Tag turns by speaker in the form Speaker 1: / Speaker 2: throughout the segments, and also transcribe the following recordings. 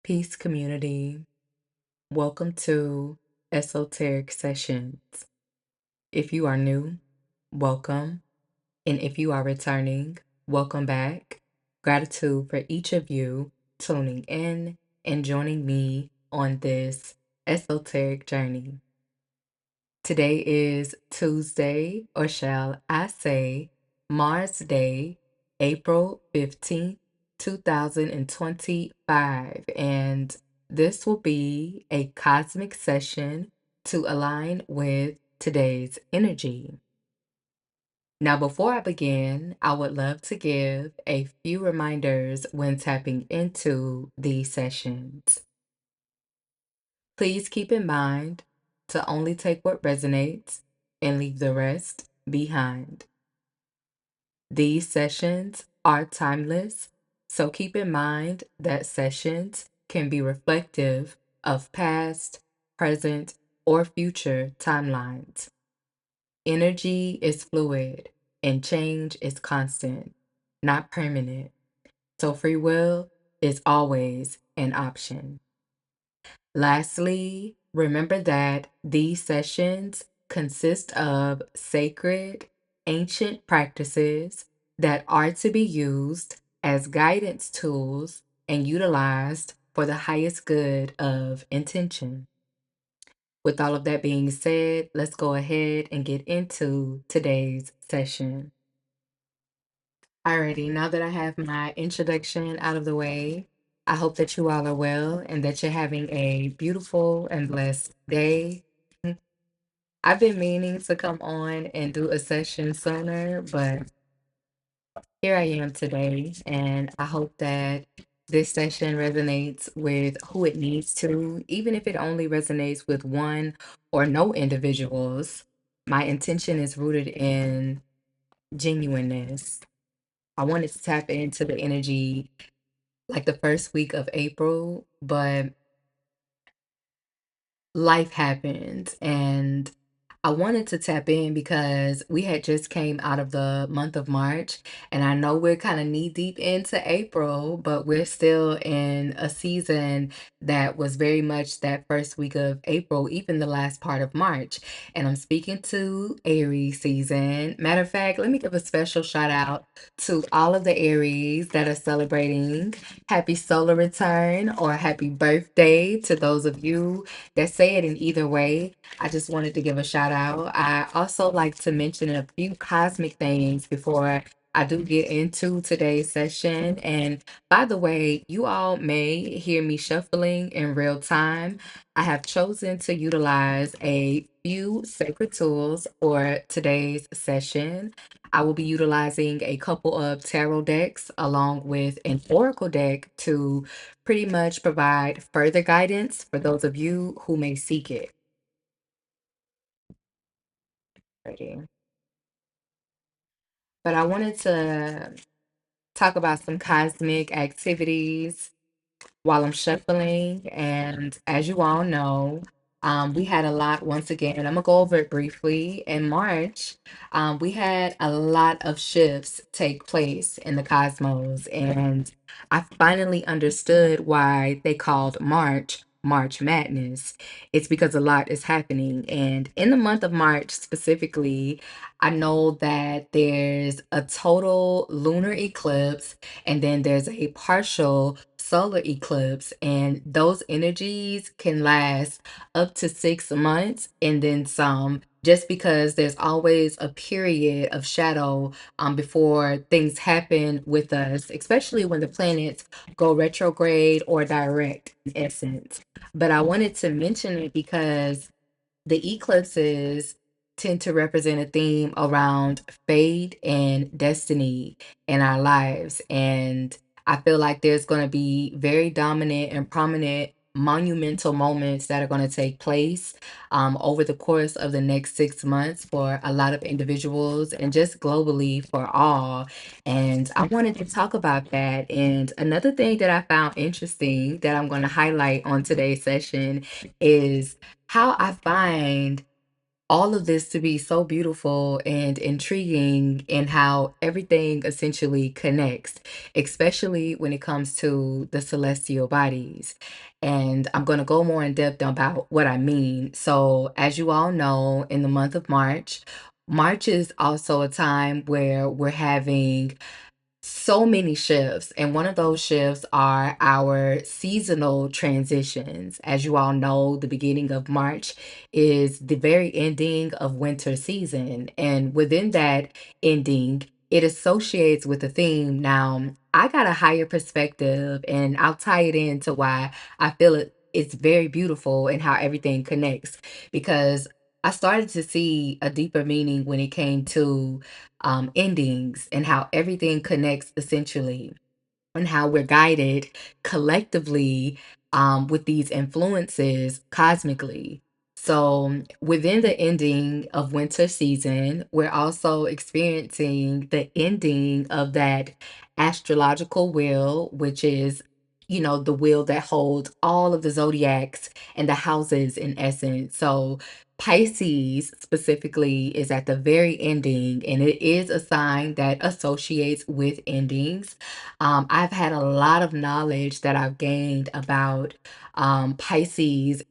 Speaker 1: Peace community, welcome to Esoteric Sessions. If you are new, welcome. And if you are returning, welcome back. Gratitude for each of you tuning in and joining me on this esoteric journey. Today is Tuesday, or shall I say, Mars Day, April 15th, 2025. And this will be a cosmic session to align with today's energy. Now, before I begin, I would love to give a few reminders when tapping into these sessions. Please keep in mind to only take what resonates and leave the rest behind. These sessions are timeless, so keep in mind that sessions can be reflective of past, present, or future timelines. Energy is fluid and change is constant, not permanent. So free will is always an option. Lastly, remember that these sessions consist of sacred, ancient practices that are to be used as guidance tools and utilized for the highest good of intention. With all of that being said, let's go ahead and get into today's session. Alrighty, now that I have my introduction out of the way, I hope that you all are well and that you're having a beautiful and blessed day. I've been meaning to come on and do a session sooner, but here I am today, and I hope that this session resonates with who it needs to, even if it only resonates with one or no individuals. My intention is rooted in genuineness. I wanted to tap into the energy like the first week of April, but life happened and I wanted to tap in because we had just came out of the month of March, and I know we're kind of knee deep into April, but we're still in a season that was very much that first week of April, even the last part of March. And I'm speaking to Aries season. Matter of fact, let me give a special shout out to all of the Aries that are celebrating happy solar return or happy birthday to those of you that say it in either way. I just wanted to give a shout out. I also like to mention a few cosmic things before I do get into today's session. And by the way, you all may hear me shuffling in real time. I have chosen to utilize a few sacred tools for today's session. I will be utilizing a couple of tarot decks along with an oracle deck to pretty much provide further guidance for those of you who may seek it. Ready. But I wanted to talk about some cosmic activities while I'm shuffling. And as you all know, we had a lot once again. I'm gonna go over it briefly. In March, we had a lot of shifts take place in the cosmos, and I finally understood why they called March Madness. It's because a lot is happening. And in the month of March specifically, I know that there's a total lunar eclipse and then there's a partial solar eclipse, and those energies can last up to 6 months and then some, just because there's always a period of shadow before things happen with us, especially when the planets go retrograde or direct in essence. But I wanted to mention it because the eclipses tend to represent a theme around fate and destiny in our lives. And I feel like there's going to be very dominant and prominent monumental moments that are going to take place over the course of the next 6 months for a lot of individuals and just globally for all. And I wanted to talk about that. And another thing that I found interesting that I'm going to highlight on today's session is how I find all of this to be so beautiful and intriguing in how everything essentially connects, especially when it comes to the celestial bodies. And I'm going to go more in depth about what I mean. So, as you all know, in the month of March, March is also a time where we're having so many shifts, and one of those shifts are our seasonal transitions. As you all know, the beginning of March is the very ending of winter season, and within that ending, it associates with a theme. Now, I got a higher perspective, and I'll tie it into why I feel it's very beautiful and how everything connects, because I started to see a deeper meaning when it came to endings and how everything connects essentially and how we're guided collectively with these influences cosmically. So, within the ending of winter season, we're also experiencing the ending of that astrological wheel, which is, the wheel that holds all of the zodiacs and the houses in essence. So, Pisces specifically is at the very ending, and it is a sign that associates with endings. I've had a lot of knowledge that I've gained about Pisces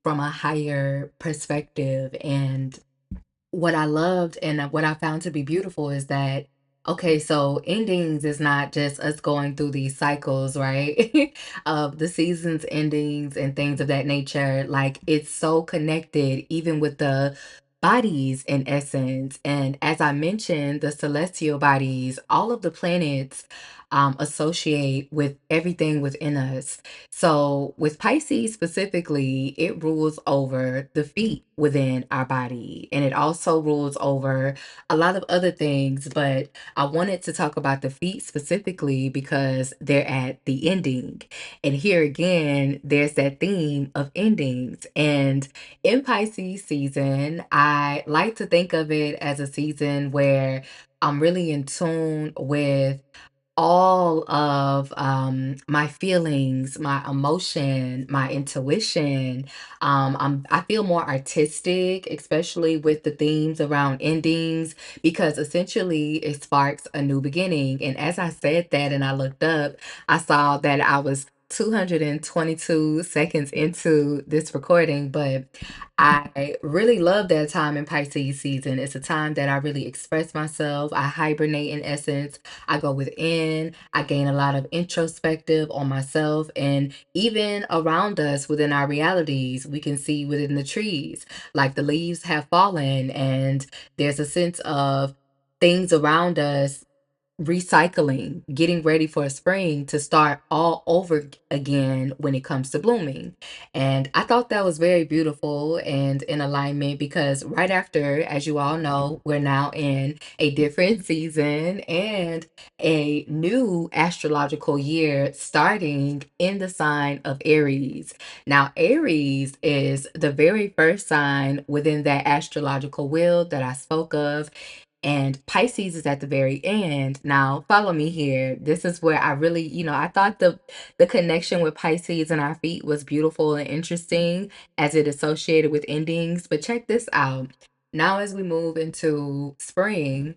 Speaker 1: from a higher perspective. And what I loved and what I found to be beautiful is that, okay, so endings is not just us going through these cycles, right? Of the seasons endings and things of that nature. Like it's so connected, even with the bodies in essence. And as I mentioned, the celestial bodies, all of the planets associate with everything within us. So, with Pisces specifically, it rules over the feet within our body, and it also rules over a lot of other things. But I wanted to talk about the feet specifically because they're at the ending. And here again, there's that theme of endings. And in Pisces season, I like to think of it as a season where I'm really in tune with all of my feelings, my emotion, my intuition. I feel more artistic, especially with the themes around endings, because essentially it sparks a new beginning. And as I said that and I looked up, I saw that I was 222 seconds into this recording, but I really love that time in Pisces season. It's a time that I really express myself. I hibernate in essence. I go within, I gain a lot of introspective on myself, and even around us within our realities, we can see within the trees, like the leaves have fallen, and there's a sense of things around us recycling, getting ready for spring to start all over again when it comes to blooming. And I thought that was very beautiful and in alignment because right after, as you all know, we're now in a different season and a new astrological year starting in the sign of Aries. Now, Aries is the very first sign within that astrological wheel that I spoke of, and Pisces is at the very end. Now, follow me here. This is where I really, I thought the connection with Pisces and our feet was beautiful and interesting as it associated with endings. But check this out. Now, as we move into spring,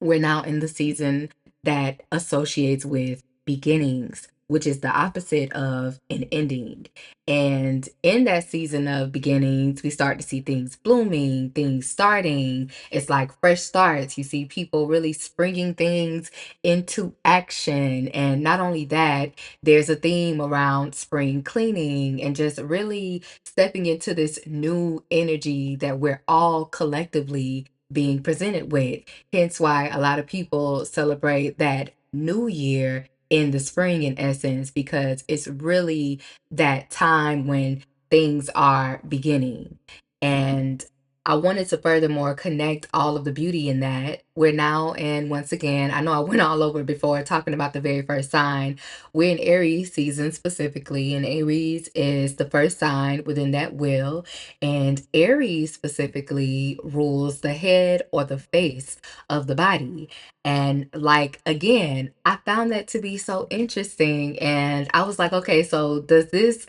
Speaker 1: we're now in the season that associates with beginnings, which is the opposite of an ending. And in that season of beginnings, we start to see things blooming, things starting. It's like fresh starts. You see people really springing things into action. And not only that, there's a theme around spring cleaning and just really stepping into this new energy that we're all collectively being presented with. Hence why a lot of people celebrate that new year in the spring, in essence, because it's really that time when things are beginning. And I wanted to furthermore connect all of the beauty in that. We're now, and once again, I know I went all over before talking about the very first sign. We're in Aries season specifically, and Aries is the first sign within that wheel. And Aries specifically rules the head or the face of the body. And like again, I found that to be so interesting. And I was like, okay, so does this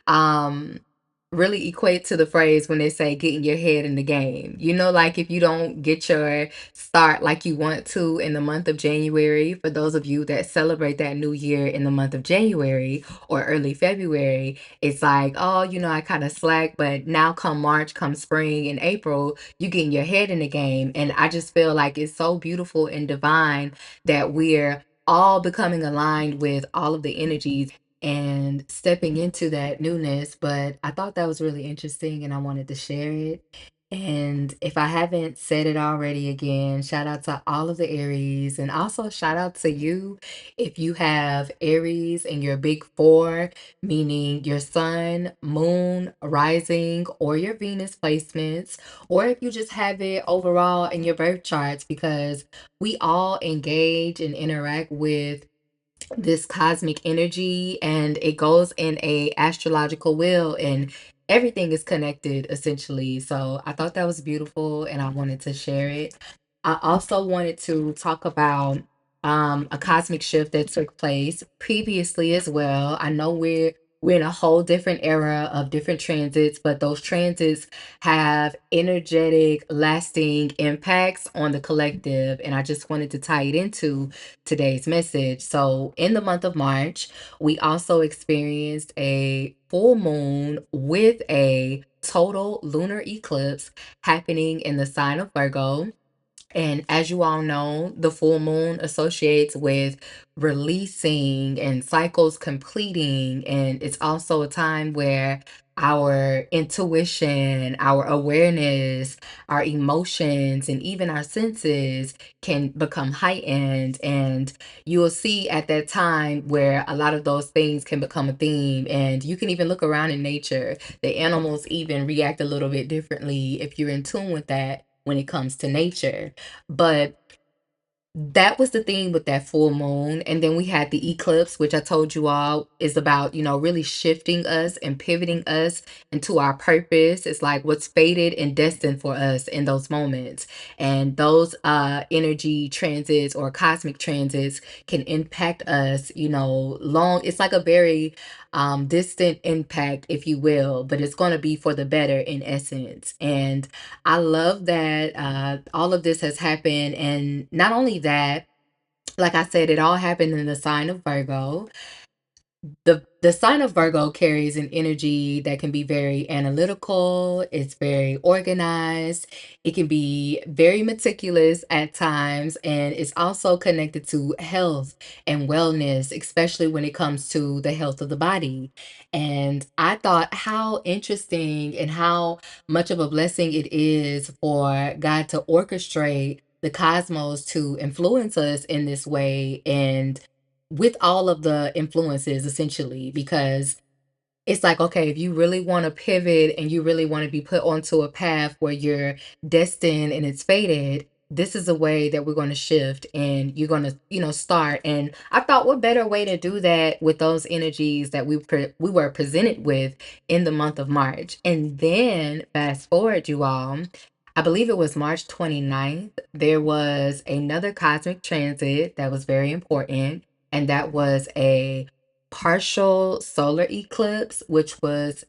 Speaker 1: um really equate to the phrase when they say getting your head in the game. You know, like if you don't get your start like you want to in the month of January, for those of you that celebrate that new year in the month of January or early February, it's like, oh, I kind of slack, but now come March, come spring and April, you getting your head in the game. And I just feel like it's so beautiful and divine that we're all becoming aligned with all of the energies and stepping into that newness. But I thought that was really interesting and I wanted to share it. And if I haven't said it already, again, shout out to all of the Aries, and also shout out to you if you have Aries in your big four, meaning your sun, moon, rising, or your Venus placements, or if you just have it overall in your birth charts, because we all engage and interact with this cosmic energy, and it goes in a astrological wheel, and everything is connected essentially. So I thought that was beautiful and I wanted to share it. I also wanted to talk about a cosmic shift that took place previously as well. I know we're in a whole different era of different transits, but those transits have energetic, lasting impacts on the collective. And I just wanted to tie it into today's message. So, in the month of March, we also experienced a full moon with a total lunar eclipse happening in the sign of Virgo. And as you all know, the full moon associates with releasing and cycles completing. And it's also a time where our intuition, our awareness, our emotions, and even our senses can become heightened. And you will see at that time where a lot of those things can become a theme. And you can even look around in nature. The animals even react a little bit differently if you're in tune with that when it comes to nature. But that was the thing with that full moon. And then we had the eclipse, which I told you all is about, really shifting us and pivoting us into our purpose. It's like what's fated and destined for us in those moments. And those energy transits or cosmic transits can impact us, long. It's like a very distant impact, if you will, but it's going to be for the better in essence. And I love that all of this has happened. And not only that, like I said, it all happened in the sign of Virgo. The sign of Virgo carries an energy that can be very analytical, it's very organized, it can be very meticulous at times, and it's also connected to health and wellness, especially when it comes to the health of the body. And I thought how interesting and how much of a blessing it is for God to orchestrate the cosmos to influence us in this way, and with all of the influences essentially, because it's like, okay, if you really want to pivot and you really want to be put onto a path where you're destined and it's fated, this is a way that we're going to shift and you're going to, start. And I thought, what better way to do that with those energies that we were presented with in the month of March. And then fast forward, you all, I believe it was March 29th, there was another cosmic transit that was very important, and that was a partial solar eclipse, which was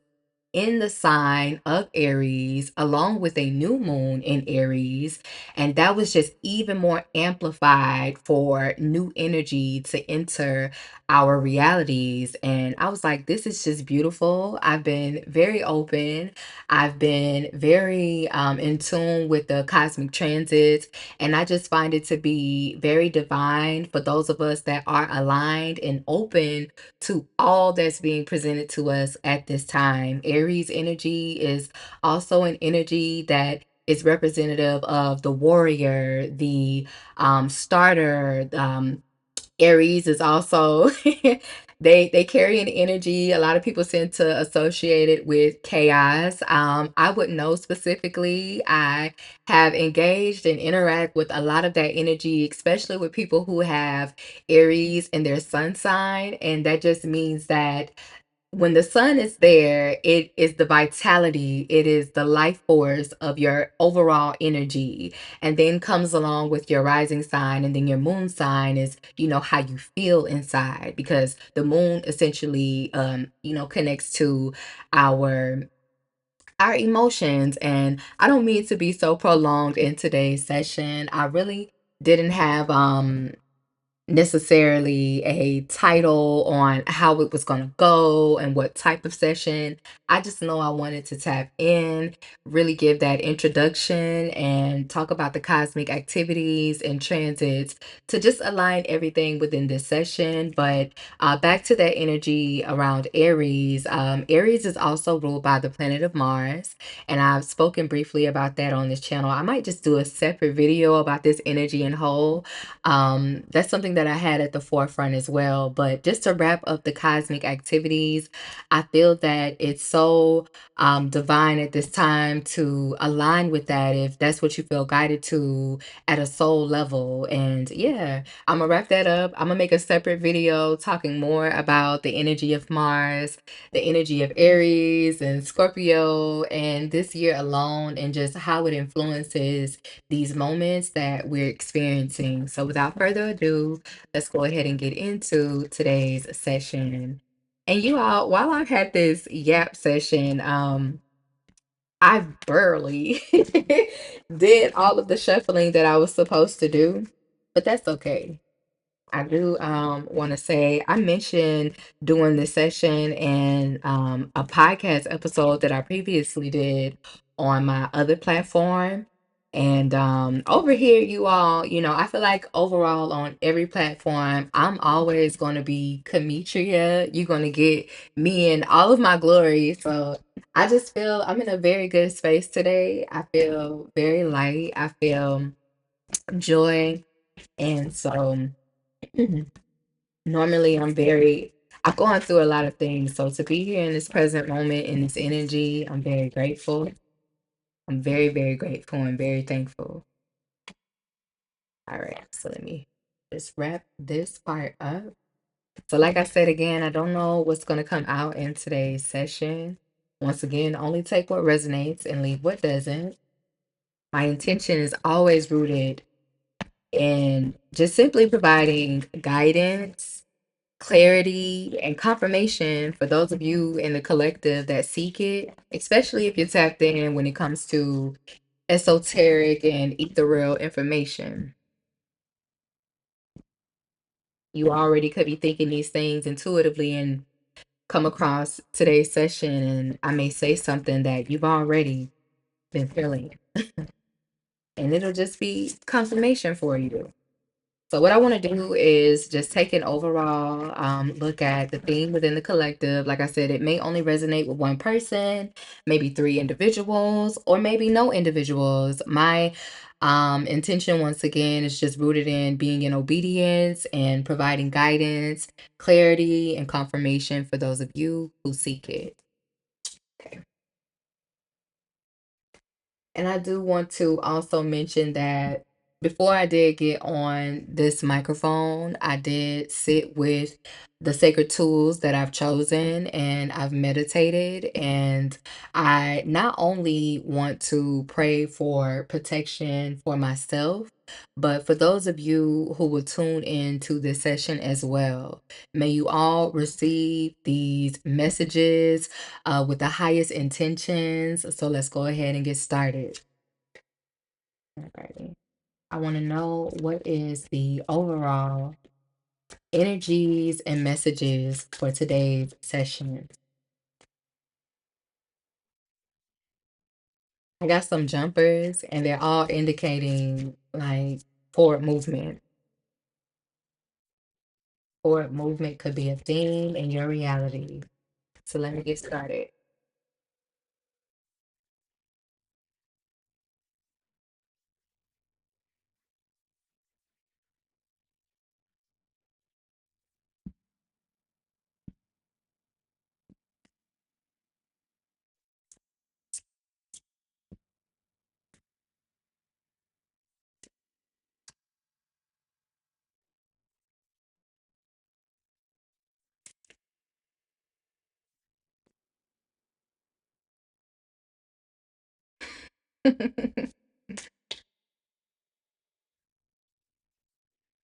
Speaker 1: in the sign of Aries, along with a new moon in Aries. And that was just even more amplified for new energy to enter our realities. And I was like, this is just beautiful. I've been very open. I've been very in tune with the cosmic transits. And I just find it to be very divine for those of us that are aligned and open to all that's being presented to us at this time. Aries energy is also an energy that is representative of the warrior, the starter. Aries is also they carry an energy. A lot of people tend to associate it with chaos. I wouldn't know specifically. I have engaged and interact with a lot of that energy, especially with people who have Aries in their sun sign, and that just means that when the sun is there, it is the vitality, it is the life force of your overall energy. And then comes along with your rising sign, and then your moon sign is, how you feel inside, because the moon essentially, connects to our our emotions. And I don't mean to be so prolonged in today's session. I really didn't have necessarily a title on how it was going to go and what type of session. I just know I wanted to tap in, really give that introduction and talk about the cosmic activities and transits to just align everything within this session. But back to that energy around Aries. Aries is also ruled by the planet of Mars, and I've spoken briefly about that on this channel. I might just do a separate video about this energy in whole. That's something that I had at the forefront as well. But just to wrap up the cosmic activities, I feel that it's so divine at this time to align with that if that's what you feel guided to at a soul level. And yeah, I'm gonna wrap that up. I'm gonna make a separate video talking more about the energy of Mars, the energy of Aries and Scorpio, and this year alone, and just how it influences these moments that we're experiencing. So, without further ado, let's go ahead and get into today's session. And you all, while I've had this yap session, I barely did all of the shuffling that I was supposed to do, but that's okay. I do want to say I mentioned doing this session in a podcast episode that I previously did on my other platform. And over here, you all, I feel like overall on every platform, I'm always going to be Kamitria. You're going to get me in all of my glory. So I just feel I'm in a very good space today. I feel very light. I feel joy. And so. Normally, I've gone through a lot of things. So to be here in this present moment, in this energy, I'm very grateful. I'm very, very grateful and very thankful. All right. So let me just wrap this part up. So, like I said again, I don't know what's going to come out in today's session. Once again, only take what resonates and leave what doesn't. My intention is always rooted in just simply providing guidance, clarity, and confirmation for those of you in the collective that seek it, especially if you're tapped in when it comes to esoteric and ethereal information. You already could be thinking these things intuitively and come across today's session, and I may say something that you've already been feeling, and it'll just be confirmation for you. So what I want to do is just take an overall look at the theme within the collective. Like I said, it may only resonate with one person, maybe three individuals, or maybe no individuals. My intention, once again, is just rooted in being in obedience and providing guidance, clarity, and confirmation for those of you who seek it. Okay. And I do want to also mention that before I did get on this microphone, I did sit with the sacred tools that I've chosen and I've meditated. And I not only want to pray for protection for myself, but for those of you who will tune in to this session as well. May you all receive these messages with the highest intentions. So let's go ahead and get started. Alrighty. I want to know what is the overall energies and messages for today's session. I got some jumpers and they're all indicating like forward movement. Forward movement could be a theme in your reality. So let me get started.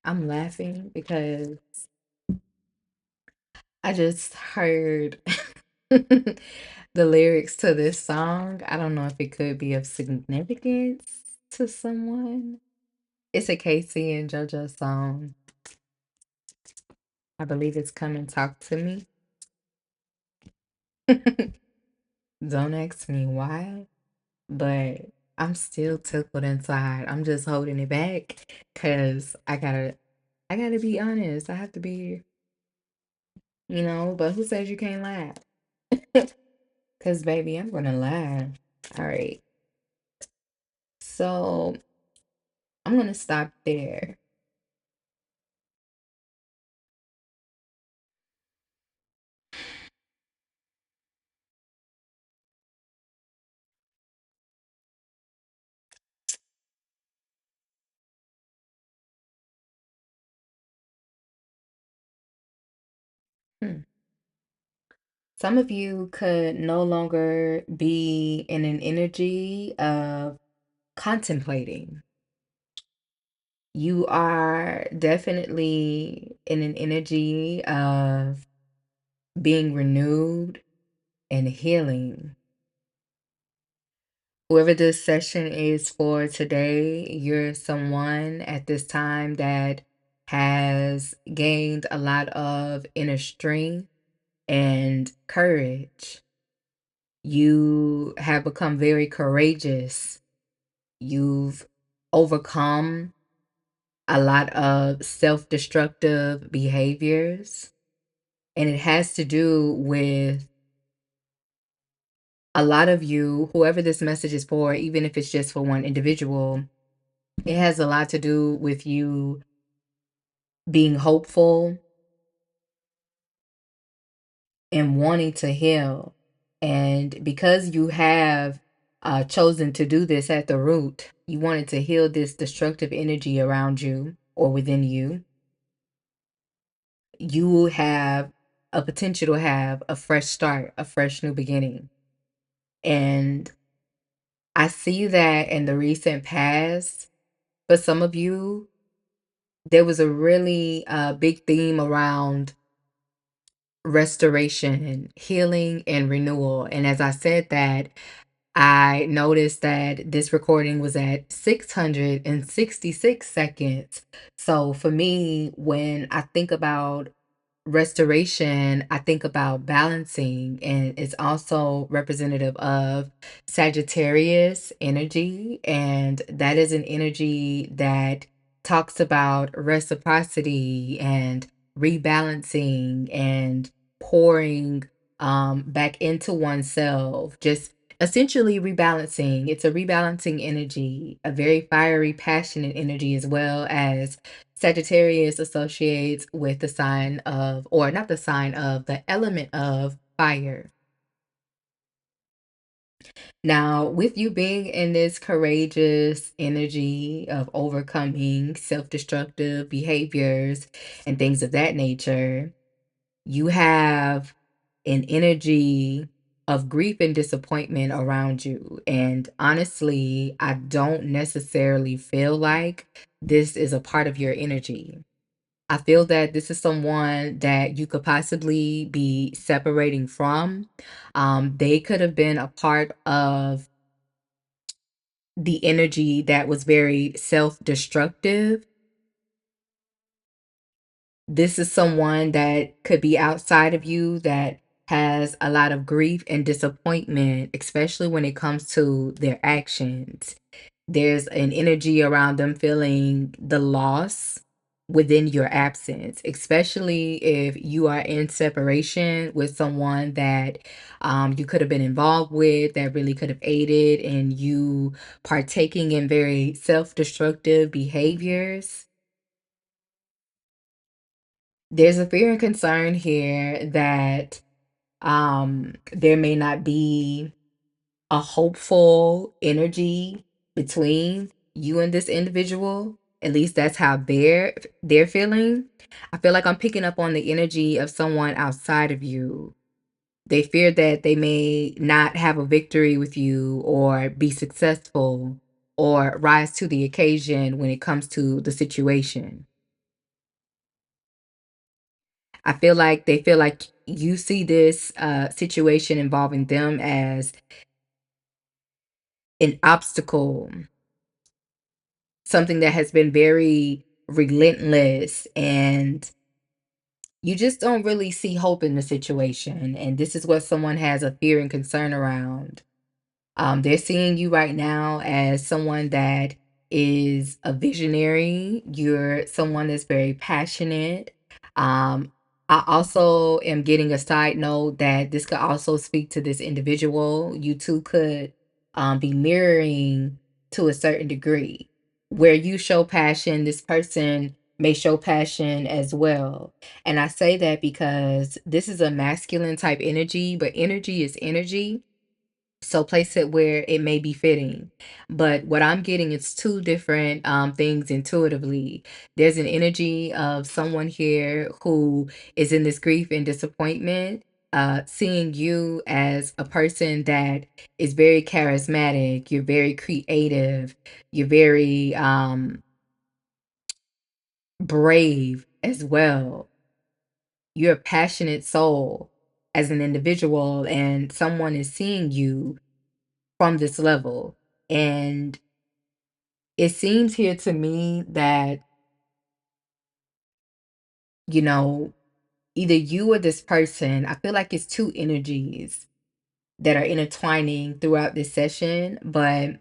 Speaker 1: I'm laughing because I just heard the lyrics to this song. I don't know if it could be of significance to someone. It's a Casey and JoJo song. I believe it's Come and Talk to Me. Don't ask me why, but I'm still tickled inside. I'm just holding it back because I gotta be honest. I have to be, but who says you can't laugh? Because, baby, I'm gonna laugh. All right. So I'm gonna stop there. Hmm. Some of you could no longer be in an energy of contemplating. You are definitely in an energy of being renewed and healing. Whoever this session is for today, you're someone at this time that has gained a lot of inner strength and courage. You have become very courageous. You've overcome a lot of self destructive behaviors, and it has to do with a lot of you, whoever this message is for, even if it's just for one individual, it has a lot to do with you being hopeful and wanting to heal. And because you have chosen to do this at the root, you wanted to heal this destructive energy around you or within you. You have a potential to have a fresh start, a fresh new beginning. And I see that in the recent past, for some of you, there was a really big theme around restoration, healing, and renewal. And as I said that, I noticed that this recording was at 666 seconds. So for me, when I think about restoration, I think about balancing, and it's also representative of Sagittarius energy. And that is an energy that talks about reciprocity and rebalancing and pouring back into oneself, just essentially rebalancing. It's a rebalancing energy, a very fiery, passionate energy, as well as Sagittarius associates with the sign of, or not the sign of, the element of fire. Now, with you being in this courageous energy of overcoming self destructive behaviors and things of that nature, you have an energy of grief and disappointment around you. And honestly, I don't necessarily feel like this is a part of your energy. I feel that this is someone that you could possibly be separating from. They could have been a part of the energy that was very self destructive. This is someone that could be outside of you that has a lot of grief and disappointment, especially when it comes to their actions. There's an energy around them feeling the loss within your absence, especially if you are in separation with someone that you could have been involved with, that really could have aided in you partaking in very self destructive behaviors. There's a fear and concern here that there may not be a hopeful energy between you and this individual. At least that's how they're feeling. I feel like I'm picking up on the energy of someone outside of you. They fear that they may not have a victory with you or be successful or rise to the occasion when it comes to the situation. I feel like they feel like you see this situation involving them as an obstacle, something that has been very relentless, and you just don't really see hope in the situation. And this is what someone has a fear and concern around. They're seeing you right now as someone that is a visionary. You're someone that's very passionate. Um, I also am getting a side note that this could also speak to this individual. You two could be mirroring to a certain degree. Where you show passion, this person may show passion as well. And I say that because this is a masculine type energy, but energy is energy, so place it where it may be fitting. But what I'm getting is two different things intuitively. There's an energy of someone here who is in this grief and disappointment, seeing you as a person that is very charismatic, you're very creative, you're very brave as well. You're a passionate soul as an individual, and someone is seeing you from this level. And it seems here to me that, you know, either you or this person, I feel like it's two energies that are intertwining throughout this session, but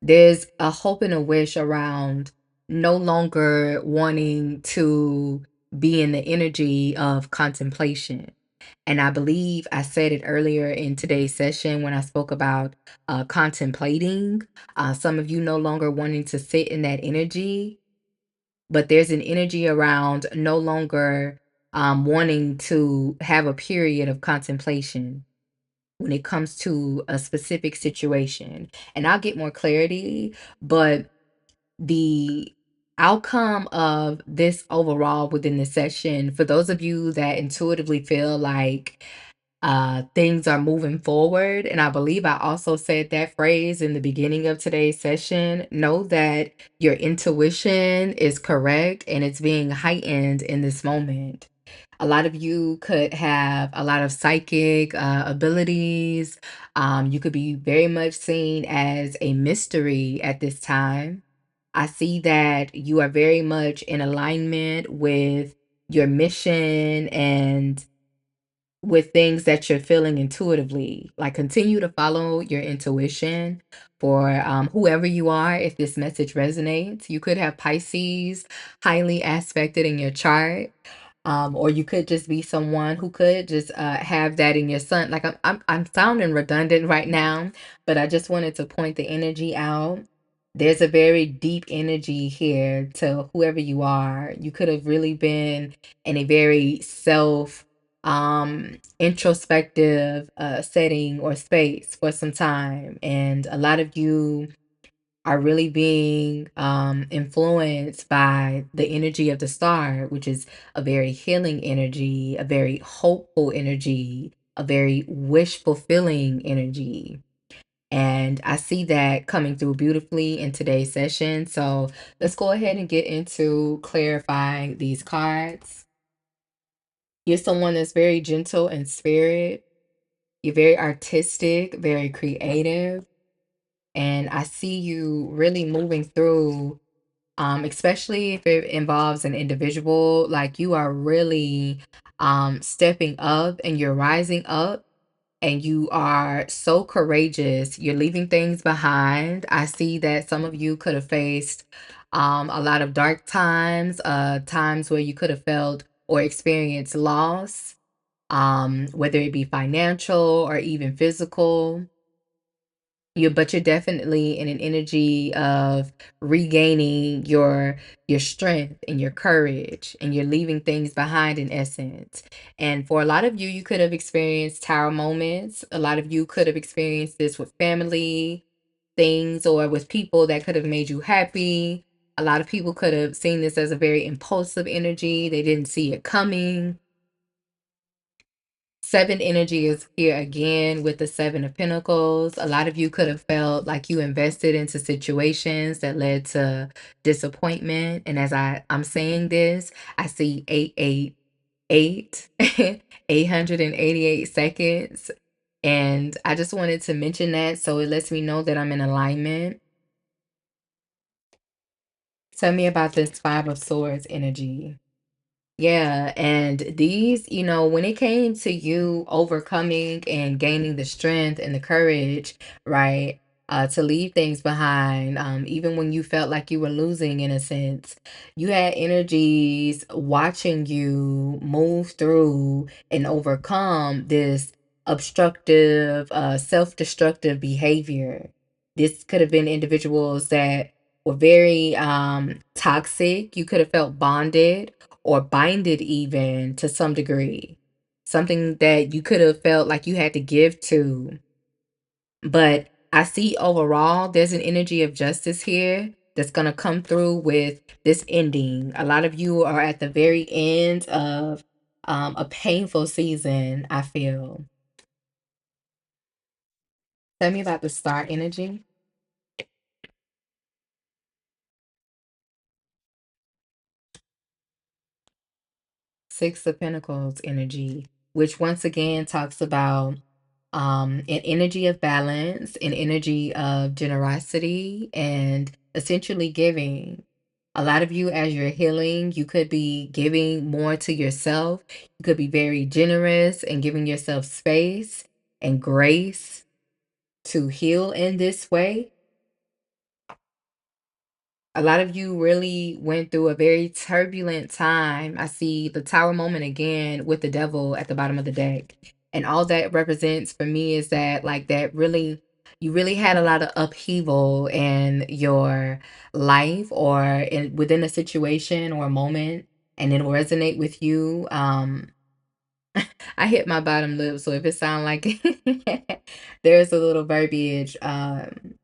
Speaker 1: there's a hope and a wish around no longer wanting to be in the energy of contemplation. And I believe I said it earlier in today's session when I spoke about contemplating. Some of you no longer wanting to sit in that energy, but there's an energy around no longer wanting to have a period of contemplation when it comes to a specific situation. And I'll get more clarity, but the outcome of this overall within the session, for those of you that intuitively feel like things are moving forward, and I believe I also said that phrase in the beginning of today's session, know that your intuition is correct and it's being heightened in this moment. A lot of you could have a lot of psychic abilities. You could be very much seen as a mystery at this time. I see that you are very much in alignment with your mission and with things that you're feeling intuitively. Like, continue to follow your intuition for whoever you are. If this message resonates, you could have Pisces highly aspected in your chart. Or you could just be someone who could just have that in your sun. Like, I'm sounding redundant right now, but I just wanted to point the energy out. There's a very deep energy here to whoever you are. You could have really been in a very self introspective setting or space for some time, and a lot of you are really being influenced by the energy of the star, which is a very healing energy, a very hopeful energy, a very wish fulfilling energy. And I see that coming through beautifully in today's session. So let's go ahead and get into clarifying these cards. You're someone that's very gentle in spirit. You're very artistic, very creative. And I see you really moving through, especially if it involves an individual, like you are really stepping up and you're rising up and you are so courageous. You're leaving things behind. I see that some of you could have faced a lot of dark times, times where you could have felt or experienced loss, whether it be financial or even physical. But you're definitely in an energy of regaining your strength and your courage, and you're leaving things behind in essence. And for a lot of you, you could have experienced tower moments. A lot of you could have experienced this with family things or with people that could have made you happy. A lot of people could have seen this as a very impulsive energy. They didn't see it coming. Seven energy is here again with the Seven of Pentacles. A lot of you could have felt like you invested into situations that led to disappointment. And as I'm saying this, I see 8, 8, 8, 888 seconds. And I just wanted to mention that so it lets me know that I'm in alignment. Tell me about this Five of Swords energy. Yeah, and these, when it came to you overcoming and gaining the strength and the courage, right, to leave things behind, even when you felt like you were losing in a sense, you had energies watching you move through and overcome this obstructive, self-destructive behavior. This could have been individuals that were very toxic. You could have felt bonded or binded even to some degree. Something that you could have felt like you had to give to. But I see overall there's an energy of justice here that's going to come through with this ending. A lot of you are at the very end of a painful season, I feel. Tell me about the star energy. Six of Pentacles energy, which once again talks about an energy of balance, an energy of generosity, and essentially giving. A lot of you, as you're healing, you could be giving more to yourself. You could be very generous and giving yourself space and grace to heal in this way. A lot of you really went through a very turbulent time. I see the tower moment again with the devil at the bottom of the deck. And all that represents for me is that, like, that really, you really had a lot of upheaval in your life or within a situation or a moment, and it'll resonate with you. I hit my bottom lip, so if it sound like there's a little verbiage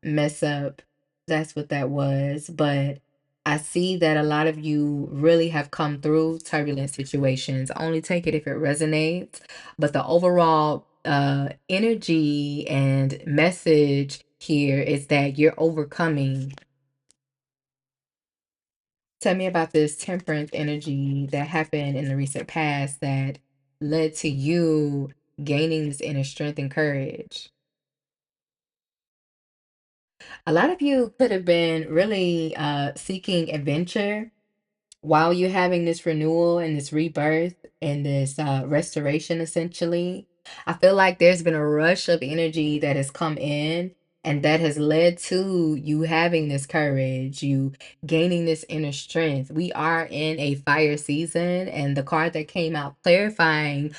Speaker 1: mess up, that's what that was. But I see that a lot of you really have come through turbulent situations. Only take it if it resonates. But the overall energy and message here is that you're overcoming. Tell me about this temperance energy that happened in the recent past that led to you gaining this inner strength and courage. A lot of you could have been really seeking adventure while you're having this renewal and this rebirth and this restoration, essentially. I feel like there's been a rush of energy that has come in, and that has led to you having this courage, you gaining this inner strength. We are in a fire season, and the card that came out clarifying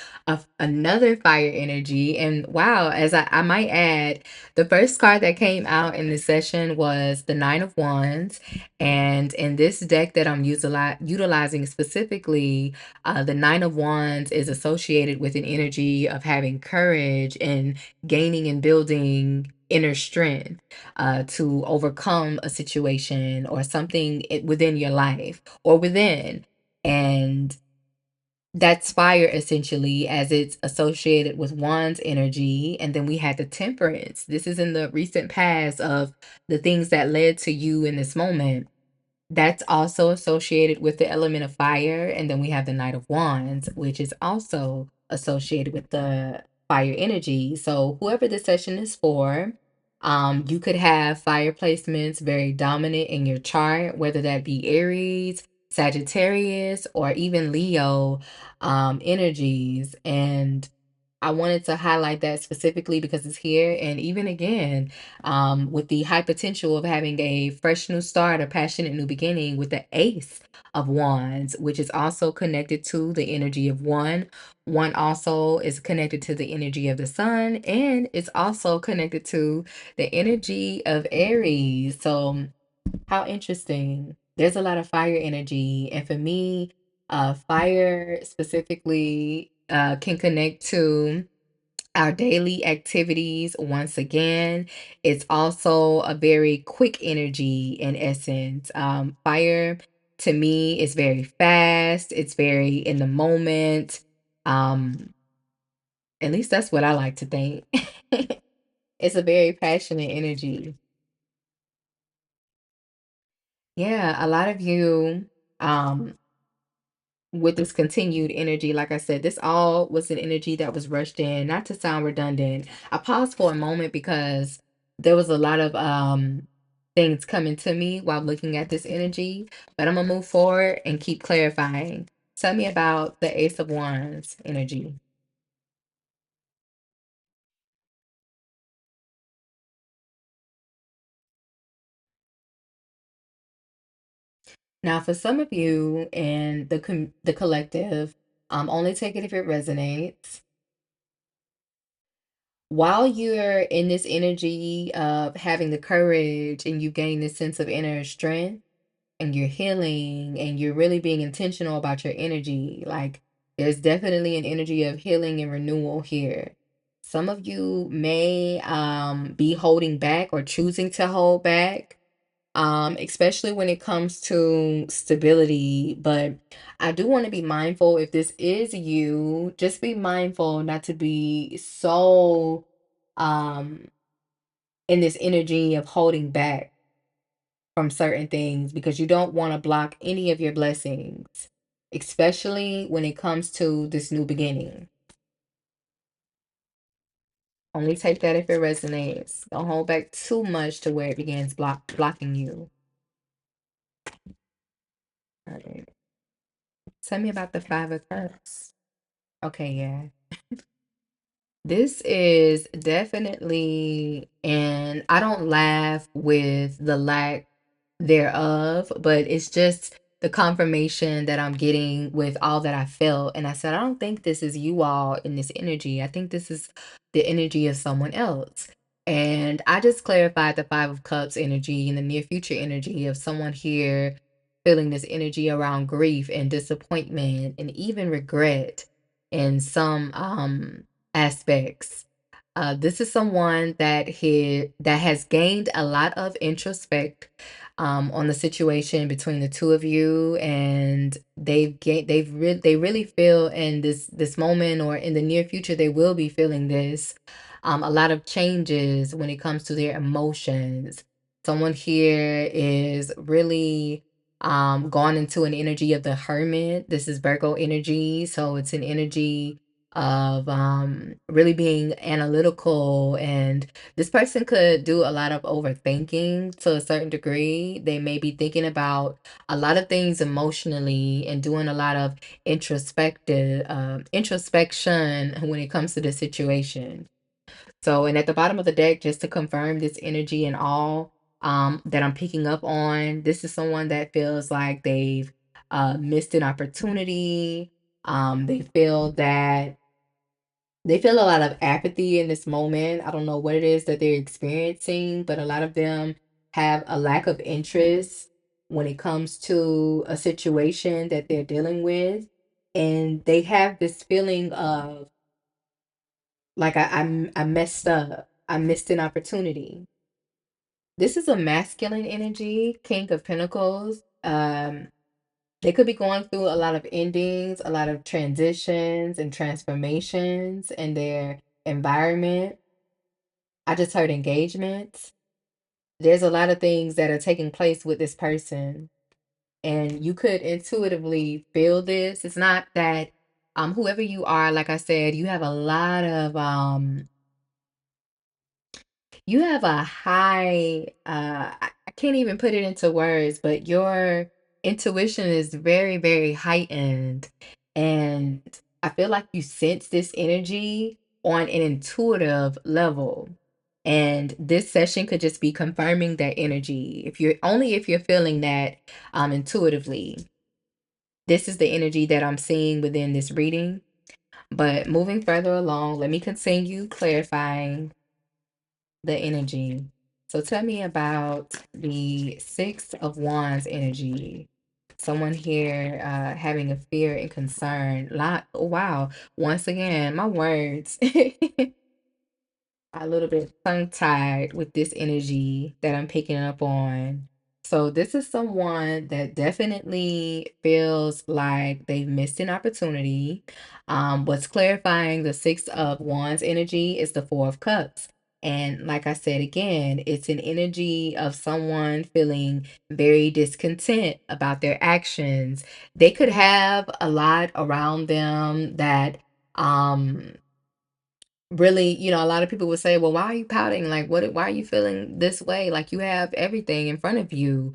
Speaker 1: another fire energy. And wow, as I might add, the first card that came out in this session was the Nine of Wands. And in this deck that I'm utilizing specifically, the Nine of Wands is associated with an energy of having courage and gaining and building inner strength to overcome a situation or something within your life or within. And that's fire essentially, as it's associated with Wands energy. And then we had the Temperance. This is in the recent past of the things that led to you in this moment. That's also associated with the element of fire. And then we have the Knight of Wands, which is also associated with the fire energy. So whoever this session is for, you could have fire placements very dominant in your chart, whether that be Aries, Sagittarius, or even Leo energies. And I wanted to highlight that specifically because it's here. And even again, with the high potential of having a fresh new start, a passionate new beginning with the Ace of Wands, which is also connected to the energy of one. One also is connected to the energy of the sun, and it's also connected to the energy of Aries. So, how interesting. There's a lot of fire energy. And for me, fire specifically can connect to our daily activities. Once again, it's also a very quick energy in essence. Fire to me is very fast, it's very in the moment. Um, at least that's what I like to think. It's a very passionate energy. Yeah, a lot of you, um, with this continued energy, like I said, this all was an energy that was rushed in. Not to sound redundant, I paused for a moment because there was a lot of things coming to me while looking at this energy, but I'm gonna move forward and keep clarifying. Tell me about the Ace of Wands energy. Now, for some of you and the collective, only take it if it resonates. While you're in this energy of having the courage and you gain this sense of inner strength and you're healing and you're really being intentional about your energy, like there's definitely an energy of healing and renewal here. Some of you may be holding back or choosing to hold back, especially when it comes to stability. But I do want to be mindful, if this is you, just be mindful not to be so um in this energy of holding back from certain things, because you don't want to block any of your blessings, especially when it comes to this new beginning. Only take that if it resonates. Don't hold back too much to where it begins blocking you. All right. Tell me about the Five of Cups. Okay, yeah. This is definitely, and I don't laugh with the lack thereof, but it's just the confirmation that I'm getting with all that I felt. And I said, I don't think this is you all in this energy. I think this is the energy of someone else. And I just clarified the Five of Cups energy and the near future energy of someone here feeling this energy around grief and disappointment and even regret in some aspects. This is someone that has gained a lot of introspect on the situation between the two of you, and they really feel in this moment, or in the near future they will be feeling this, a lot of changes when it comes to their emotions. Someone here is really gone into an energy of the hermit. This is Virgo energy, so it's an energy of really being analytical, and this person could do a lot of overthinking to a certain degree. They may be thinking about a lot of things emotionally and doing a lot of introspection when it comes to the situation. So, and at the bottom of the deck, just to confirm this energy and all that I'm picking up on, this is someone that feels like they've missed an opportunity. They feel that they feel a lot of apathy in this moment. I don't know what it is that they're experiencing, but a lot of them have a lack of interest when it comes to a situation that they're dealing with. And they have this feeling of like I messed up. I missed an opportunity. This is a masculine energy, King of Pentacles. They could be going through a lot of endings, a lot of transitions and transformations in their environment. I just heard engagements. There's a lot of things that are taking place with this person, and you could intuitively feel this. It's not that whoever you are, like I said, you have a high I can't even put it into words, but your intuition is very, very heightened. And I feel like you sense this energy on an intuitive level. And this session could just be confirming that energy. If you're feeling that intuitively. This is the energy that I'm seeing within this reading. But moving further along, let me continue clarifying the energy. So tell me about the Six of Wands energy. Someone here having a fear and concern. Oh, wow. Once again, my words are a little bit tongue-tied with this energy that I'm picking up on. So this is someone that definitely feels like they've missed an opportunity. What's clarifying the Six of Wands energy is the Four of Cups. And like I said again, it's an energy of someone feeling very discontent about their actions. They could have a lot around them that um really, a lot of people would say, well, why are you pouting? Like, why are you feeling this way? Like, you have everything in front of you,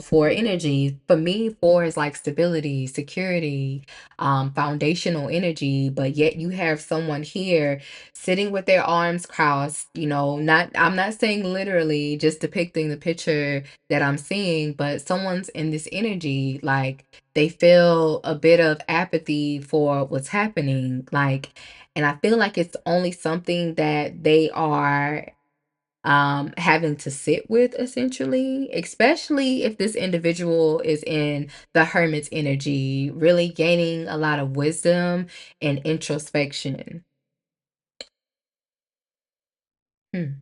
Speaker 1: for energy. For me, four is like stability, security, foundational energy. But yet you have someone here sitting with their arms crossed, I'm not saying literally, just depicting the picture that I'm seeing, but someone's in this energy, like they feel a bit of apathy for what's happening. Like, and I feel like it's only something that they are having to sit with essentially, especially if this individual is in the hermit's energy, really gaining a lot of wisdom and introspection. Hmm.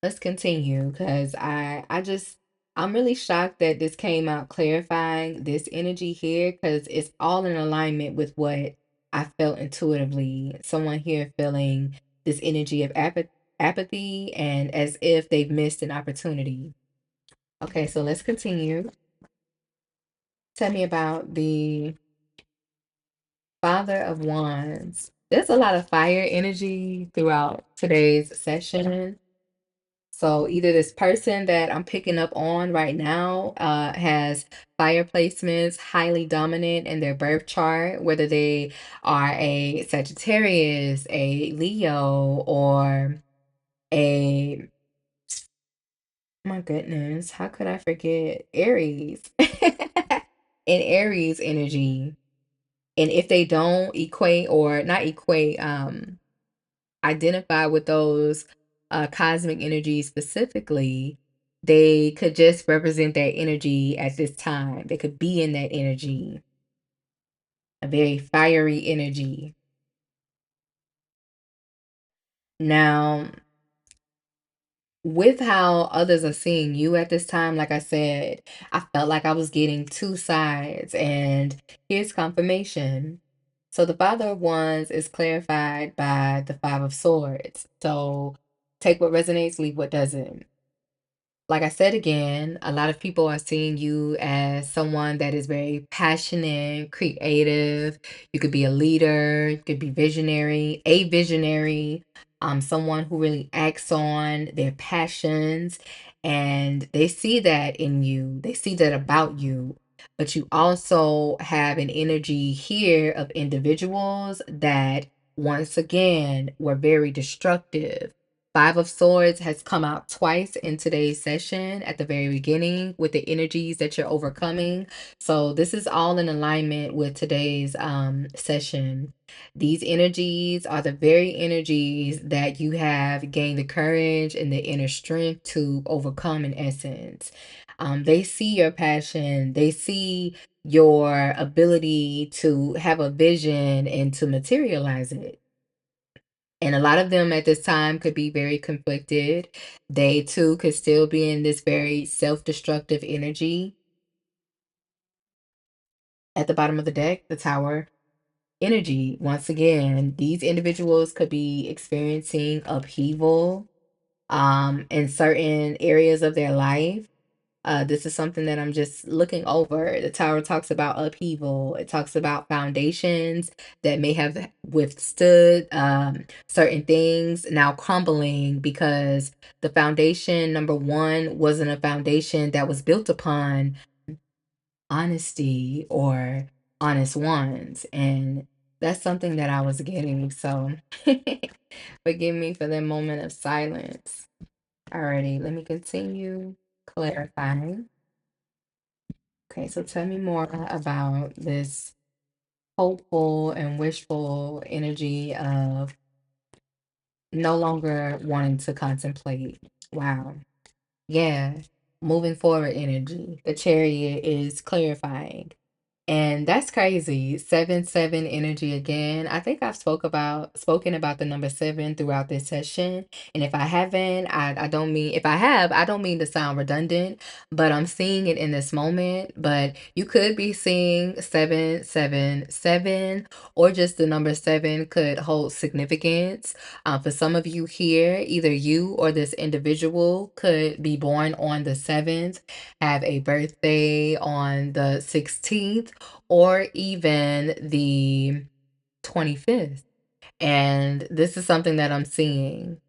Speaker 1: Let's continue because I'm really shocked that this came out clarifying this energy here because it's all in alignment with what I felt intuitively. Someone here feeling this energy of apathy and as if they've missed an opportunity. Okay, so let's continue. Tell me about the Father of Wands. There's a lot of fire energy throughout today's session. So either this person that I'm picking up on right now has fire placements highly dominant in their birth chart, whether they are a Sagittarius, a Leo, or a, my goodness, how could I forget Aries? In Aries energy. And if they don't equate or not equate, identify with those cosmic energies specifically, they could just represent that energy at this time. They could be in that energy, a very fiery energy. Now, with how others are seeing you at this time, like I said, I felt like I was getting two sides, and here's confirmation. So the Father of Wands is clarified by the Five of Swords. So take what resonates, leave what doesn't. Like I said again, a lot of people are seeing you as someone that is very passionate, creative. You could be a leader, you could be visionary, someone who really acts on their passions, and they see that in you. They see that about you. But you also have an energy here of individuals that once again were very destructive. Five of Swords has come out twice in today's session at the very beginning with the energies that you're overcoming. So this is all in alignment with today's session. These energies are the very energies that you have gained the courage and the inner strength to overcome in essence. They see your passion, they see your ability to have a vision and to materialize it. And a lot of them at this time could be very conflicted. They too could still be in this very self destructive energy. At the bottom of the deck, the Tower energy. Once again, these individuals could be experiencing upheaval in certain areas of their life. This is something that I'm just looking over. The Tower talks about upheaval. It talks about foundations that may have withstood certain things now crumbling because the foundation, number one, wasn't a foundation that was built upon honesty or honest ones. And that's something that I was getting. So forgive me for that moment of silence. Alrighty, let me continue clarifying. Okay, so tell me more about this hopeful and wishful energy of no longer wanting to contemplate. Wow. Yeah. Moving forward energy. The chariot is clarifying. And that's crazy. 7 7 energy again. I think I've spoken about the number seven throughout this session. And if I haven't, I don't mean if I have, I don't mean to sound redundant, but I'm seeing it in this moment. But you could be seeing 7 7 7, or just the number seven could hold significance. For some of you here, either you or this individual could be born on the 7th, have a birthday on the 16th, or even the 25th. And this is something that I'm seeing.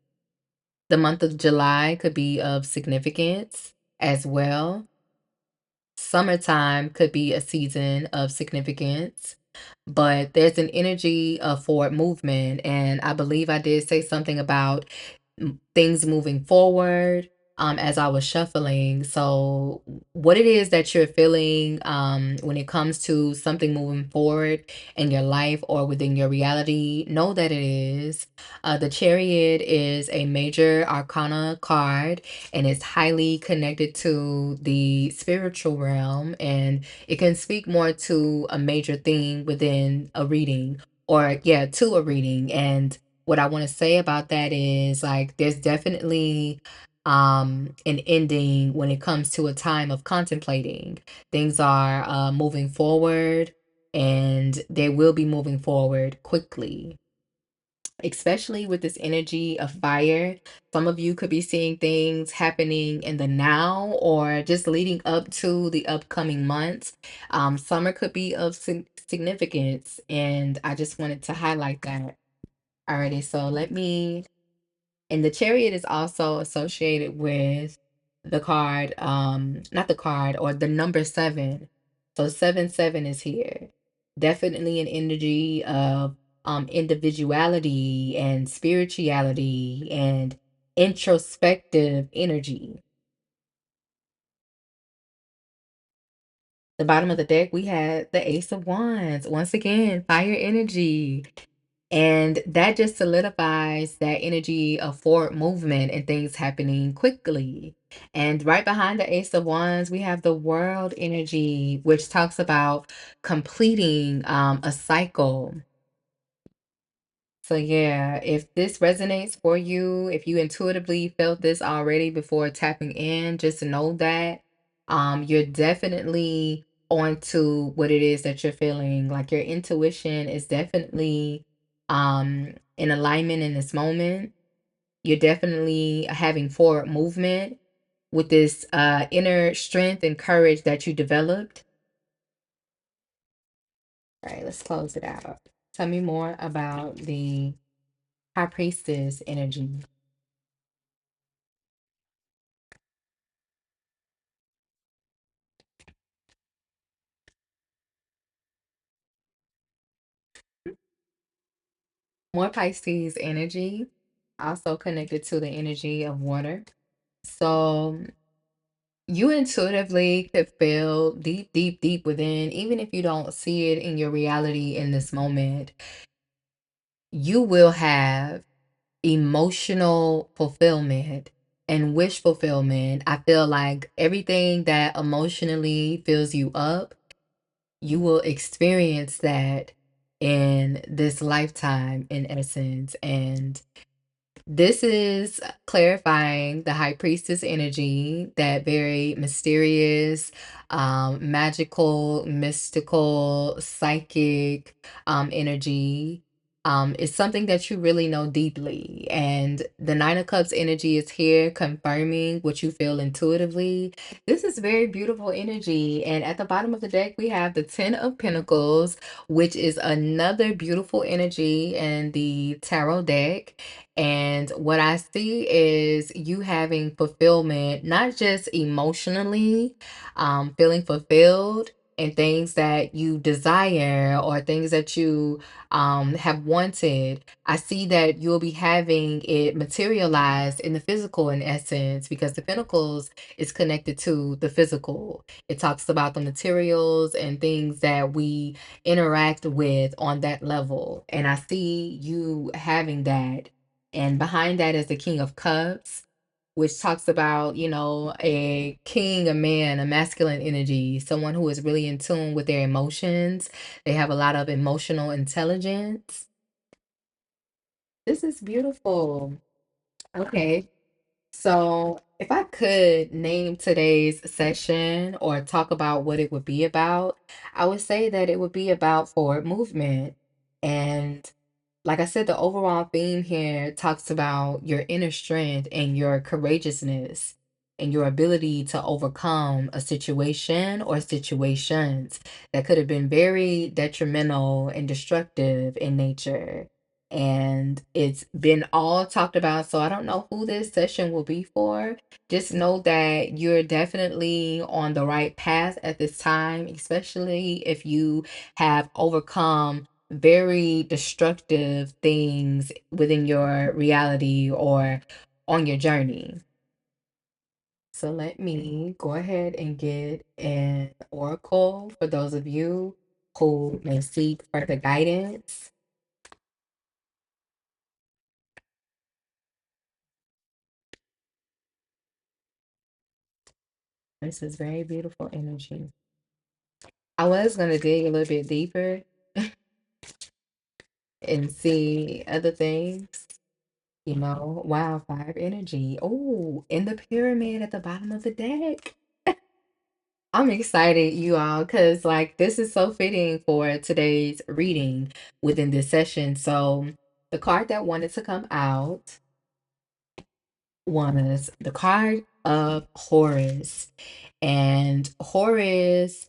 Speaker 1: The month of July could be of significance as well. Summertime could be a season of significance, but there's an energy of forward movement. And I believe I did say something about things moving forward as I was shuffling. So, what it is that you're feeling when it comes to something moving forward in your life or within your reality, know that it is. The Chariot is a major arcana card, and it's highly connected to the spiritual realm, and it can speak more to a major theme within a reading, or yeah, to a reading. And what I want to say about that is like there's definitely an ending when it comes to a time of contemplating. Things are moving forward, and they will be moving forward quickly, especially with this energy of fire. Some of you could be seeing things happening in the now or just leading up to the upcoming months. Summer could be of significance, and I just wanted to highlight that. Alrighty, so let me. And the chariot is also associated with the card, not the card, or the number seven. So 7 7 is here. Definitely an energy of individuality and spirituality and introspective energy. The bottom of the deck, we had the Ace of Wands. Once again, fire energy. And that just solidifies that energy of forward movement and things happening quickly. And right behind the Ace of Wands, we have the World energy, which talks about completing a cycle. So, yeah, if this resonates for you, if you intuitively felt this already before tapping in, just know that you're definitely on to what it is that you're feeling. Like your intuition is definitely in alignment in this moment. You're definitely having forward movement with this inner strength and courage that you developed. All right, let's close it out. Tell me more about the High Priestess energy. More Pisces energy, also connected to the energy of water. So you intuitively could feel deep, deep, deep within, even if you don't see it in your reality in this moment, you will have emotional fulfillment and wish fulfillment. I feel like everything that emotionally fills you up, you will experience that in this lifetime, in essence. And this is clarifying the high priestess energy, that very mysterious, magical, mystical, psychic energy. It's something that you really know deeply. And the Nine of Cups energy is here confirming what you feel intuitively. This is very beautiful energy. And at the bottom of the deck, we have the Ten of Pentacles, which is another beautiful energy in the tarot deck. And what I see is you having fulfillment, not just emotionally, feeling fulfilled in things that you desire or things that you have wanted. I see that you'll be having it materialized in the physical, in essence, because the Pentacles is connected to the physical. It talks about the materials and things that we interact with on that level. And I see you having that, and behind that is the King of Cups, which talks about, a king, a man, a masculine energy, someone who is really in tune with their emotions. They have a lot of emotional intelligence. This is beautiful. Okay. So, if I could name today's session or talk about what it would be about, I would say that it would be about forward movement. And like I said, the overall theme here talks about your inner strength and your courageousness and your ability to overcome a situation or situations that could have been very detrimental and destructive in nature. And it's been all talked about. So I don't know who this session will be for. Just know that you're definitely on the right path at this time, especially if you have overcome very destructive things within your reality or on your journey. So let me go ahead and get an oracle for those of you who may seek further guidance. This is very beautiful energy. I was going to dig a little bit deeper and see other things. Wow, five energy. Oh, in the pyramid at the bottom of the deck. I'm excited, you all, because like this is so fitting for today's reading within this session. So, the card that wanted to come out was the card of Horus. And Horus,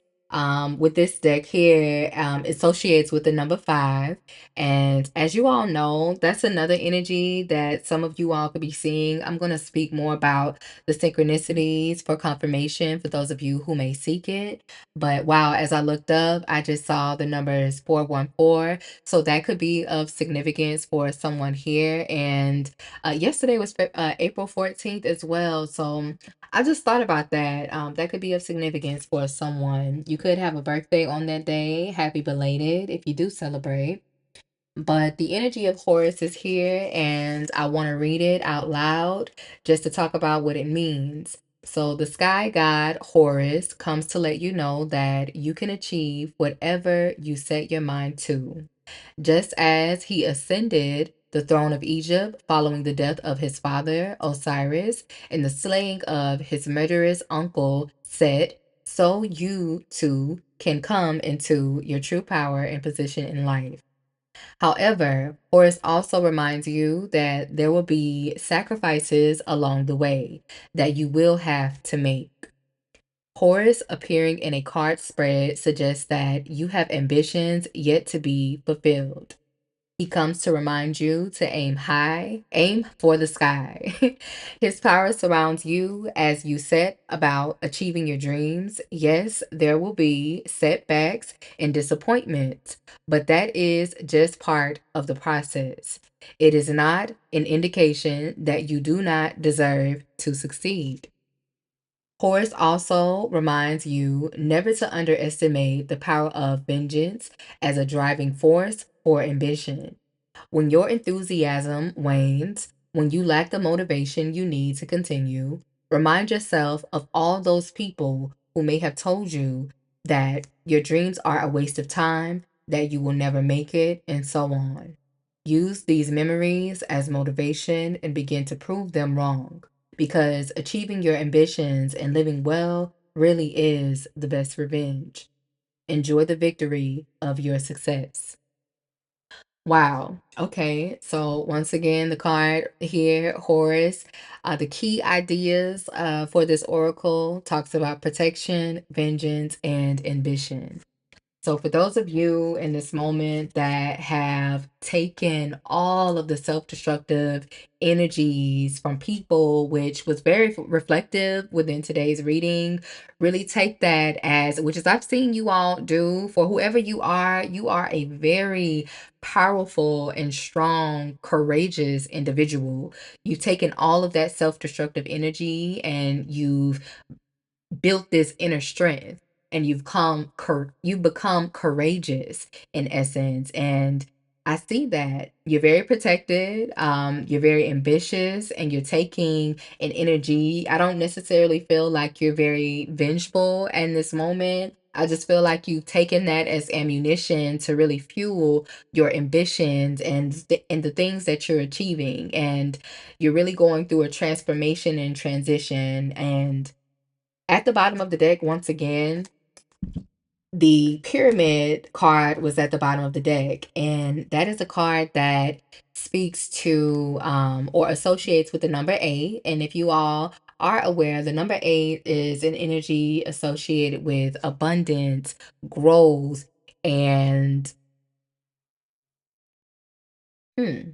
Speaker 1: with this deck here, associates with the number five. And as you all know, that's another energy that some of you all could be seeing. I'm going to speak more about the synchronicities for confirmation for those of you who may seek it. But wow, as I looked up, I just saw the numbers 414. So that could be of significance for someone here. And yesterday was April 14th as well. So I just thought about that. That could be of significance for someone. You could have a birthday on that day. Happy belated if you do celebrate. But the energy of Horus is here, and I want to read it out loud just to talk about what it means. So, the sky god Horus comes to let you know that you can achieve whatever you set your mind to. Just as he ascended the throne of Egypt following the death of his father Osiris and the slaying of his murderous uncle Set, so you too can come into your true power and position in life. However, Horus also reminds you that there will be sacrifices along the way that you will have to make. Horus appearing in a card spread suggests that you have ambitions yet to be fulfilled. He comes to remind you to aim high, aim for the sky. His power surrounds you as you set about achieving your dreams. Yes, there will be setbacks and disappointments, but that is just part of the process. It is not an indication that you do not deserve to succeed. Horus also reminds you never to underestimate the power of vengeance as a driving force for ambition. When your enthusiasm wanes, when you lack the motivation you need to continue, remind yourself of all those people who may have told you that your dreams are a waste of time, that you will never make it, and so on. Use these memories as motivation and begin to prove them wrong because achieving your ambitions and living well really is the best revenge. Enjoy the victory of your success. Wow. Okay. So once again, the card here, Horus, the key ideas for this oracle talks about protection, vengeance, and ambition. So, for those of you in this moment that have taken all of the self destructive energies from people, which was very reflective within today's reading, really take that as, which is I've seen you all do for whoever you are a very powerful and strong, courageous individual. You've taken all of that self destructive energy and you've built this inner strength and you've become courageous in essence, and I see that you're very protected, you're very ambitious, and you're taking an energy. I don't necessarily feel like you're very vengeful in this moment. I just feel like you've taken that as ammunition to really fuel your ambitions and the things that you're achieving. And you're really going through a transformation and transition. And at the bottom of the deck, once again, the pyramid card was at the bottom of the deck, and that is a card that speaks to or associates with the number eight. And if you all are aware, the number eight is an energy associated with abundance, growth, and hmm,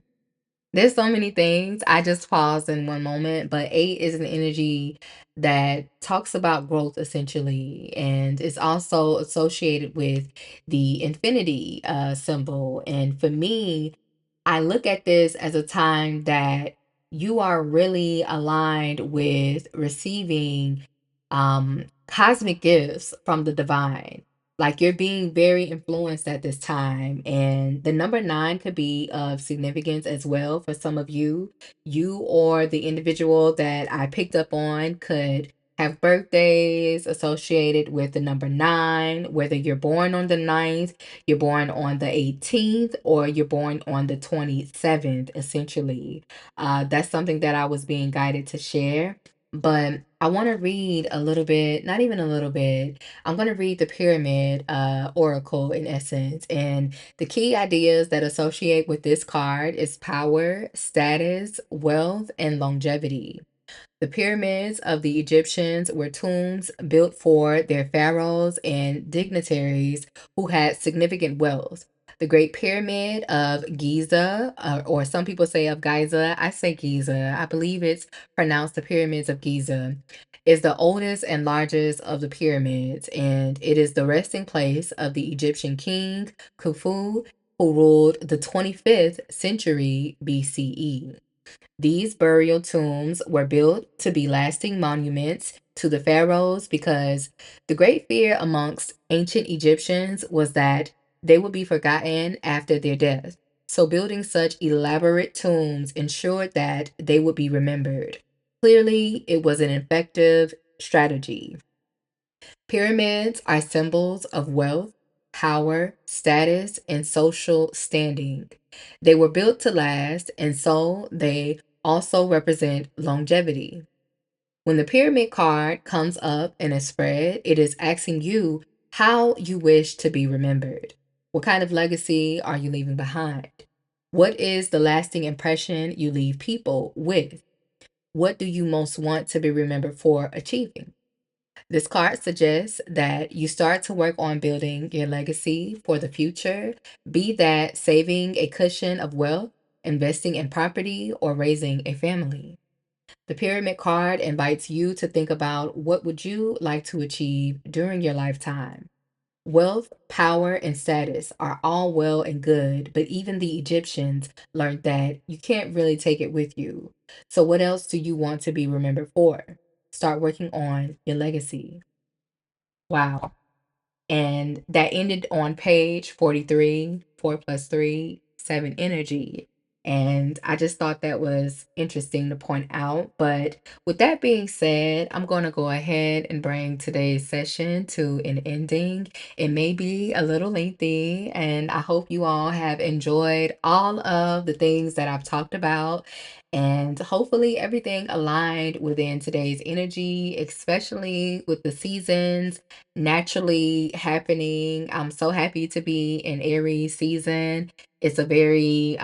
Speaker 1: there's so many things. I just paused in one moment, but eight is an energy that talks about growth essentially, and it's also associated with the infinity symbol. And for me, I look at this as a time that you are really aligned with receiving cosmic gifts from the divine. Like you're being very influenced at this time. And the number nine could be of significance as well for some of you. You or the individual that I picked up on could have birthdays associated with the number nine, whether you're born on the ninth, you're born on the 18th, or you're born on the 27th, essentially. That's something that I was being guided to share. But I want to read a little bit, not even a little bit. I'm going to read the pyramid oracle in essence. And the key ideas that associate with this card is power, status, wealth, and longevity. The pyramids of the Egyptians were tombs built for their pharaohs and dignitaries who had significant wealth. The Great Pyramid of Giza, or some people say of Giza, I say Giza, I believe it's pronounced the Pyramids of Giza, is the oldest and largest of the pyramids, and it is the resting place of the Egyptian king Khufu, who ruled the 25th century BCE. These burial tombs were built to be lasting monuments to the pharaohs because the great fear amongst ancient Egyptians was that they would be forgotten after their death. So, building such elaborate tombs ensured that they would be remembered. Clearly, it was an effective strategy. Pyramids are symbols of wealth, power, status, and social standing. They were built to last, and so they also represent longevity. When the pyramid card comes up in a spread, it is asking you how you wish to be remembered. What kind of legacy are you leaving behind? What is the lasting impression you leave people with? What do you most want to be remembered for achieving? This card suggests that you start to work on building your legacy for the future, be that saving a cushion of wealth, investing in property, or raising a family. The pyramid card invites you to think about what would you like to achieve during your lifetime. Wealth, power, and status are all well and good, but even the Egyptians learned that you can't really take it with you. So, what else do you want to be remembered for? Start working on your legacy. Wow. And that ended on page 43, 4 plus 3, 7 energy. And I just thought that was interesting to point out. But with that being said, I'm going to go ahead and bring today's session to an ending. It may be a little lengthy, and I hope you all have enjoyed all of the things that I've talked about. And hopefully, everything aligned within today's energy, especially with the seasons naturally happening. I'm so happy to be in Aries season. It's a very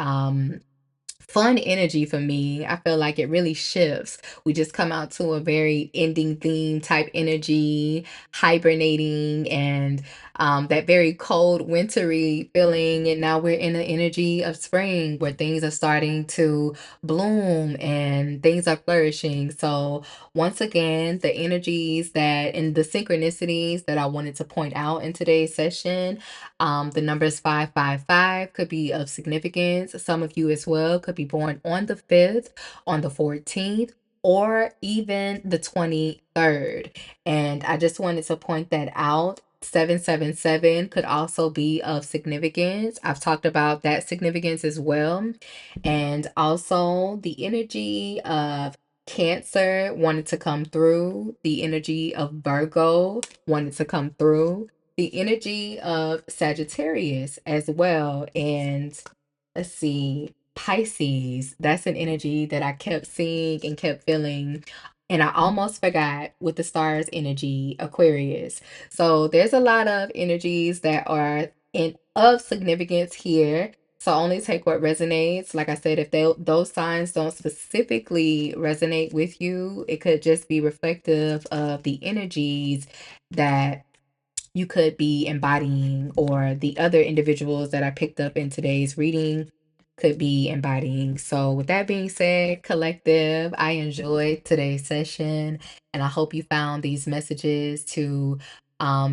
Speaker 1: fun energy for me. I feel like it really shifts. We just come out to a very ending theme type energy, hibernating, and that very cold, wintry feeling. And now we're in the energy of spring where things are starting to bloom and things are flourishing. So, once again, the energies that and the synchronicities that I wanted to point out in today's session, the numbers 555 could be of significance. Some of you as well could be born on the 5th, on the 14th, or even the 23rd. And I just wanted to point that out 777 could also be of significance. I've talked about that significance as well. And also the energy of Cancer wanted to come through, the energy of Virgo wanted to come through, the energy of Sagittarius as well. And let's see, Pisces, that's an energy that I kept seeing and kept feeling. And I almost forgot with the stars energy, Aquarius. So there's a lot of energies that are in of significance here. So only take what resonates. Like I said, if those signs don't specifically resonate with you, it could just be reflective of the energies that you could be embodying, or the other individuals that I picked up in today's reading could be embodying. So, with that being said, collective, I enjoyed today's session and I hope you found these messages to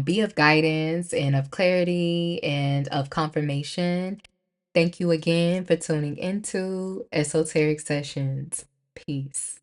Speaker 1: be of guidance and of clarity and of confirmation. Thank you again for tuning into Esoteric Sessions. Peace.